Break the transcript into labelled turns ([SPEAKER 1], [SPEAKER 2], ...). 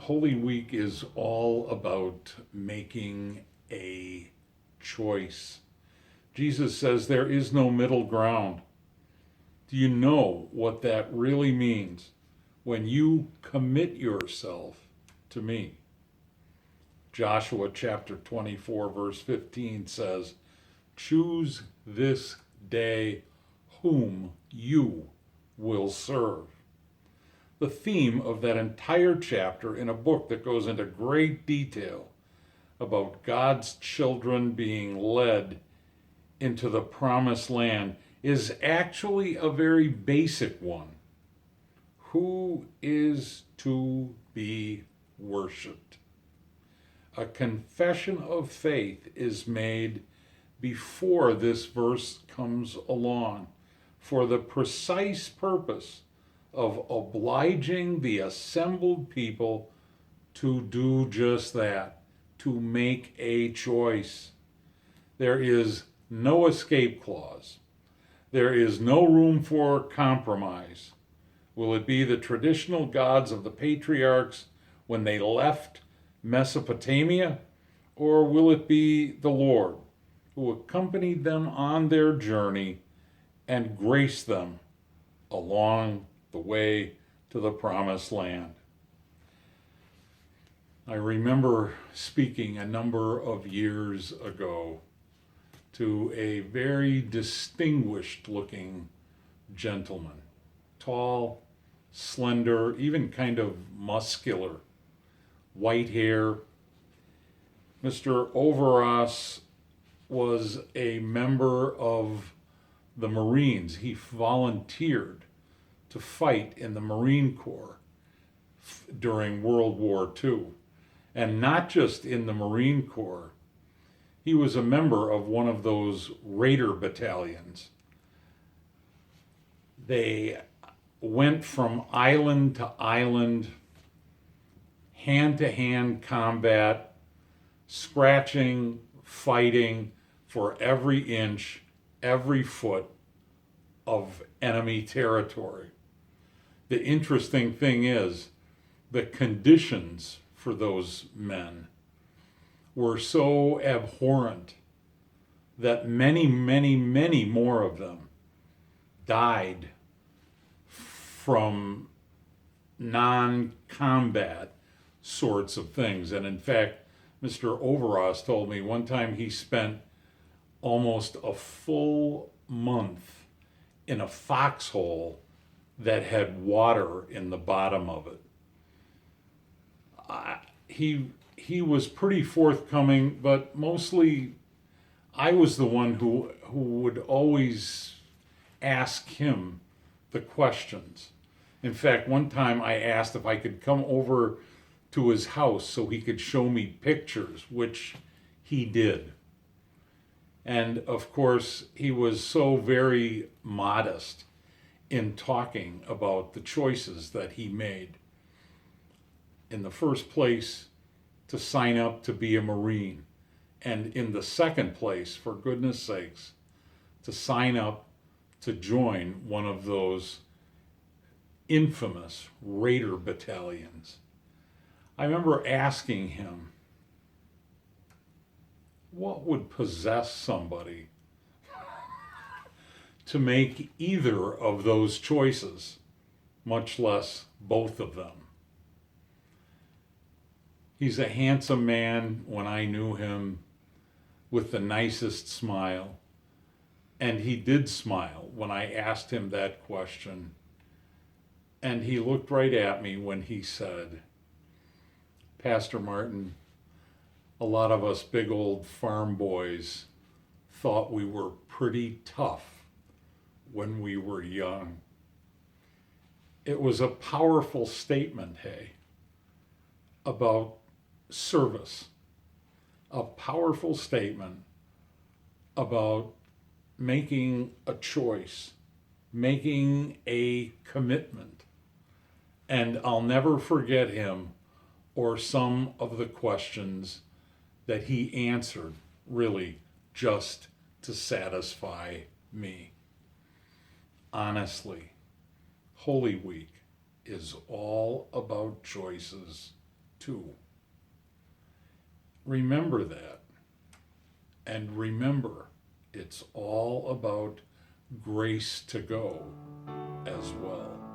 [SPEAKER 1] Holy Week is all about making a choice. Jesus says there is no middle ground. Do you know what that really means when you commit yourself to me? Joshua chapter 24, verse 15 says, "Choose this day whom you will serve." The theme of that entire chapter in a book that goes into great detail about God's children being led into the promised land is actually a very basic one. Who is to be worshiped? A confession of faith is made before this verse comes along for the precise purpose of obliging the assembled people to do just that, to make a choice. There is no escape clause. There is no room for compromise. Will it be the traditional gods of the patriarchs when they left Mesopotamia, or will it be the Lord who accompanied them on their journey and graced them along the way to the promised land? I remember speaking a number of years ago to a very distinguished looking gentleman, tall, slender, even kind of muscular, white hair. Mr. Overos was a member of the Marines. He volunteered to fight in the Marine Corps during World War II. And not just in the Marine Corps, he was a member of one of those Raider battalions. They went from island to island, hand-to-hand combat, scratching, fighting for every inch, every foot of enemy territory. The interesting thing is, the conditions for those men were so abhorrent that many, many, many more of them died from non-combat sorts of things. And in fact, Mr. Overos told me one time he spent almost a full month in a foxhole that had water in the bottom of it. He was pretty forthcoming, but mostly I was the one who would always ask him the questions. In fact, one time I asked if I could come over to his house so he could show me pictures, which he did. And of course, he was so very modest in talking about the choices that he made. In the first place, to sign up to be a Marine. And in the second place, for goodness sakes, to sign up to join one of those infamous Raider battalions. I remember asking him, what would possess somebody to make either of those choices, much less both of them? He's a handsome man when I knew him, with the nicest smile. And he did smile when I asked him that question. And he looked right at me when he said, "Pastor Martin, a lot of us big old farm boys thought we were pretty tough when we were young." It was a powerful statement, hey, about service. A powerful statement about making a choice, making a commitment. And I'll never forget him or some of the questions that he answered, really just to satisfy me. Honestly, Holy Week is all about choices too. Remember that. And remember, it's all about grace to go as well.